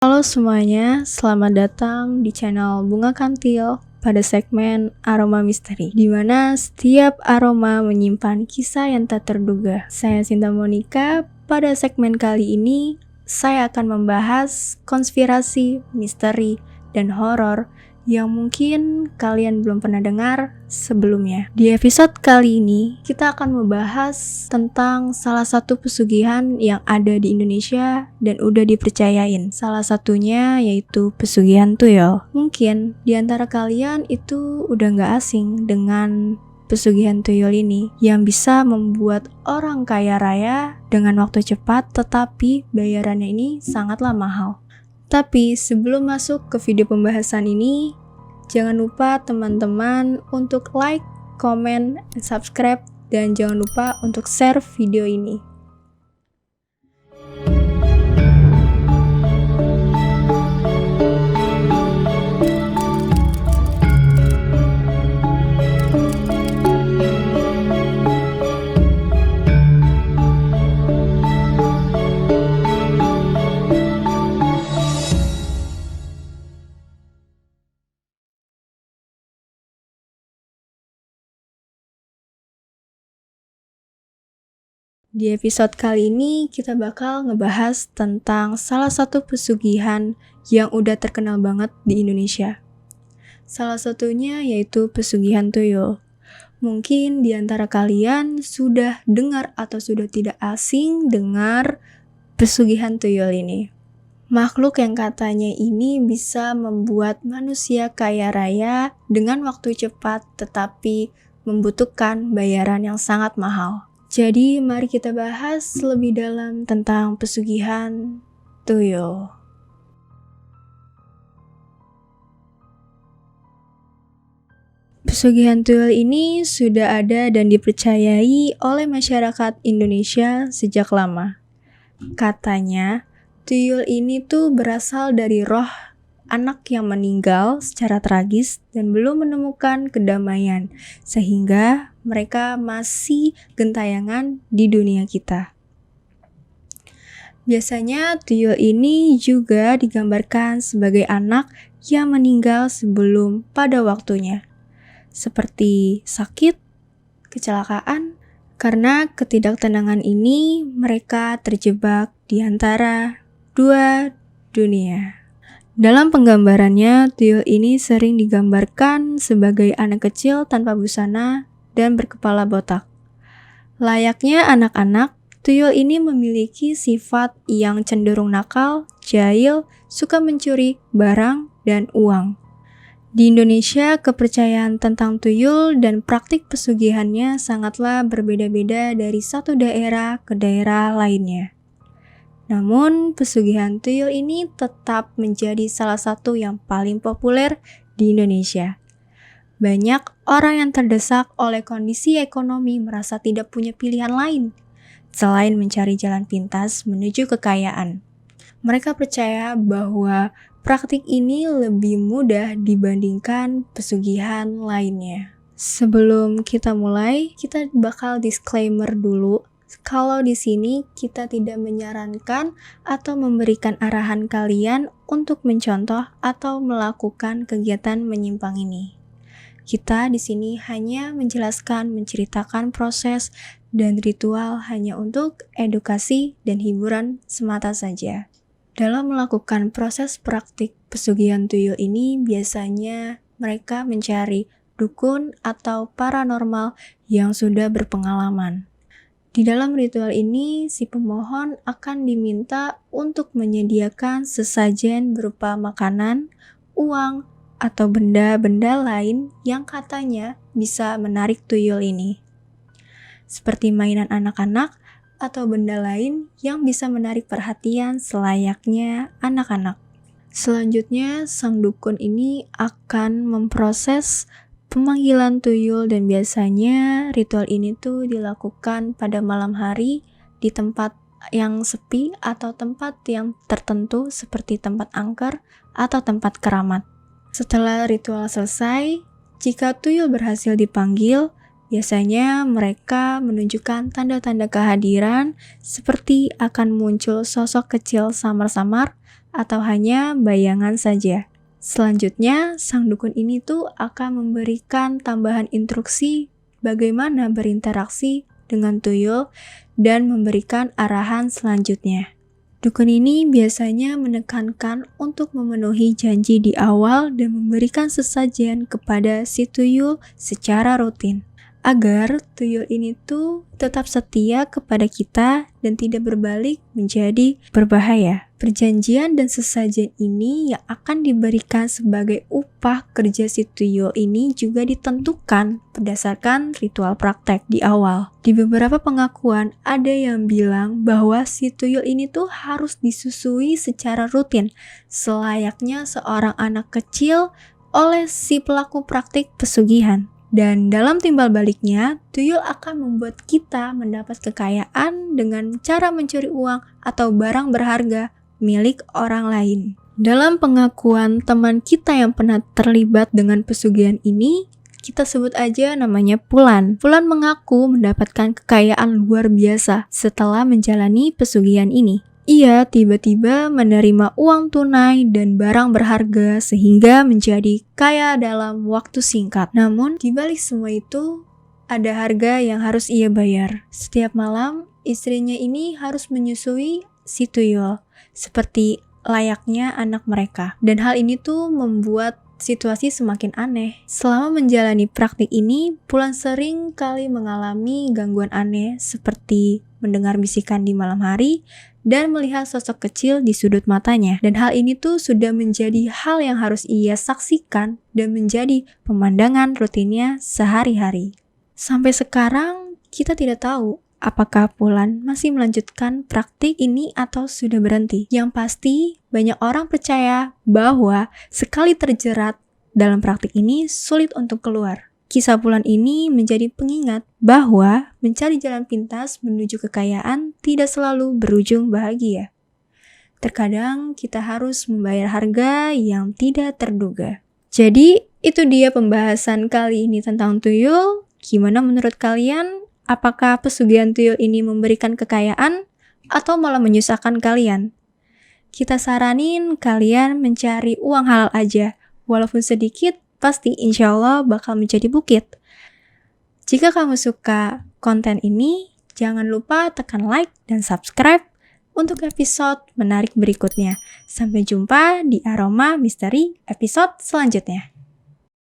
Halo semuanya, selamat datang di channel Bunga Kantil pada segmen Aroma Misteri, di mana setiap aroma menyimpan kisah yang tak terduga. Saya Sinta Monica. Pada segmen kali ini, saya akan membahas konspirasi, misteri, dan horor yang mungkin kalian belum pernah dengar sebelumnya. Di episode kali ini, kita akan membahas tentang salah satu pesugihan yang ada di Indonesia dan udah dipercayain. Salah satunya yaitu pesugihan tuyul. Mungkin di antara kalian itu udah gak asing dengan pesugihan tuyul ini yang bisa membuat orang kaya raya dengan waktu cepat, tetapi bayarannya ini sangatlah mahal. Tapi sebelum masuk ke video pembahasan ini, jangan lupa teman-teman untuk like, comment, dan subscribe, dan jangan lupa untuk share video ini. Di episode kali ini kita bakal ngebahas tentang salah satu pesugihan yang udah terkenal banget di Indonesia. Salah satunya yaitu pesugihan tuyul. Mungkin di antara kalian sudah dengar atau sudah tidak asing dengar pesugihan tuyul ini. Makhluk yang katanya ini bisa membuat manusia kaya raya dengan waktu cepat, tetapi membutuhkan bayaran yang sangat mahal. Jadi mari kita bahas lebih dalam tentang pesugihan tuyul. Pesugihan tuyul ini sudah ada dan dipercayai oleh masyarakat Indonesia sejak lama. Katanya, tuyul ini tuh berasal dari roh anak yang meninggal secara tragis dan belum menemukan kedamaian, sehingga mereka masih gentayangan di dunia kita. Biasanya tuyul ini juga digambarkan sebagai anak yang meninggal sebelum pada waktunya, seperti sakit, kecelakaan. Karena ketidaktenangan ini, mereka terjebak di antara dua dunia. Dalam penggambarannya, tuyul ini sering digambarkan sebagai anak kecil tanpa busana dan berkepala botak. Layaknya anak-anak, tuyul ini memiliki sifat yang cenderung nakal, jahil, suka mencuri barang dan uang. Di Indonesia, kepercayaan tentang tuyul dan praktik pesugihannya sangatlah berbeda-beda dari satu daerah ke daerah lainnya. Namun, pesugihan tuyul ini tetap menjadi salah satu yang paling populer di Indonesia. Banyak orang yang terdesak oleh kondisi ekonomi merasa tidak punya pilihan lain selain mencari jalan pintas menuju kekayaan. Mereka percaya bahwa praktik ini lebih mudah dibandingkan pesugihan lainnya. Sebelum kita mulai, kita bakal disclaimer dulu. Kalau di sini kita tidak menyarankan atau memberikan arahan kalian untuk mencontoh atau melakukan kegiatan menyimpang ini. Kita di sini hanya menjelaskan, menceritakan proses dan ritual hanya untuk edukasi dan hiburan semata saja. Dalam melakukan proses praktik pesugihan tuyul ini, biasanya mereka mencari dukun atau paranormal yang sudah berpengalaman. Di dalam ritual ini, si pemohon akan diminta untuk menyediakan sesajen berupa makanan, uang, atau benda-benda lain yang katanya bisa menarik tuyul ini. Seperti mainan anak-anak atau benda lain yang bisa menarik perhatian selayaknya anak-anak. Selanjutnya, sang dukun ini akan memproses pemanggilan tuyul dan biasanya ritual ini tuh dilakukan pada malam hari di tempat yang sepi atau tempat yang tertentu seperti tempat angker atau tempat keramat. Setelah ritual selesai, jika tuyul berhasil dipanggil, biasanya mereka menunjukkan tanda-tanda kehadiran seperti akan muncul sosok kecil samar-samar atau hanya bayangan saja. Selanjutnya, sang dukun ini tuh akan memberikan tambahan instruksi bagaimana berinteraksi dengan tuyul dan memberikan arahan selanjutnya. Dukun ini biasanya menekankan untuk memenuhi janji di awal dan memberikan sesajen kepada si tuyul secara rutin, agar tuyul ini tuh tetap setia kepada kita dan tidak berbalik menjadi berbahaya. Perjanjian dan sesajen ini yang akan diberikan sebagai upah kerja si tuyul ini juga ditentukan berdasarkan ritual praktek di awal. Di beberapa pengakuan ada yang bilang bahwa si tuyul ini tuh harus disusui secara rutin selayaknya seorang anak kecil oleh si pelaku praktik pesugihan. Dan dalam timbal baliknya, tuyul akan membuat kita mendapat kekayaan dengan cara mencuri uang atau barang berharga milik orang lain. Dalam pengakuan teman kita yang pernah terlibat dengan pesugihan ini, kita sebut aja namanya Pulan. Pulan mengaku mendapatkan kekayaan luar biasa setelah menjalani pesugihan ini. Ia tiba-tiba menerima uang tunai dan barang berharga sehingga menjadi kaya dalam waktu singkat. Namun, di balik semua itu, ada harga yang harus ia bayar. Setiap malam, istrinya ini harus menyusui si tuyul, seperti layaknya anak mereka. Dan hal ini tuh membuat situasi semakin aneh. Selama menjalani praktik ini, Pulan sering kali mengalami gangguan aneh seperti mendengar bisikan di malam hari dan melihat sosok kecil di sudut matanya. Dan hal ini tuh sudah menjadi hal yang harus ia saksikan dan menjadi pemandangan rutinnya sehari-hari. Sampai sekarang, kita tidak tahu apakah Pulan masih melanjutkan praktik ini atau sudah berhenti. Yang pasti, banyak orang percaya bahwa sekali terjerat dalam praktik ini sulit untuk keluar. Kisah Pulan ini menjadi pengingat bahwa mencari jalan pintas menuju kekayaan tidak selalu berujung bahagia. Terkadang kita harus membayar harga yang tidak terduga. Jadi, itu dia pembahasan kali ini tentang tuyul. Gimana menurut kalian? Apakah pesugihan tuyul ini memberikan kekayaan atau malah menyusahkan kalian? Kita saranin kalian mencari uang halal aja, walaupun sedikit, pasti insya Allah bakal menjadi bukit. Jika kamu suka konten ini, jangan lupa tekan like dan subscribe untuk episode menarik berikutnya. Sampai jumpa di Aroma Misteri episode selanjutnya.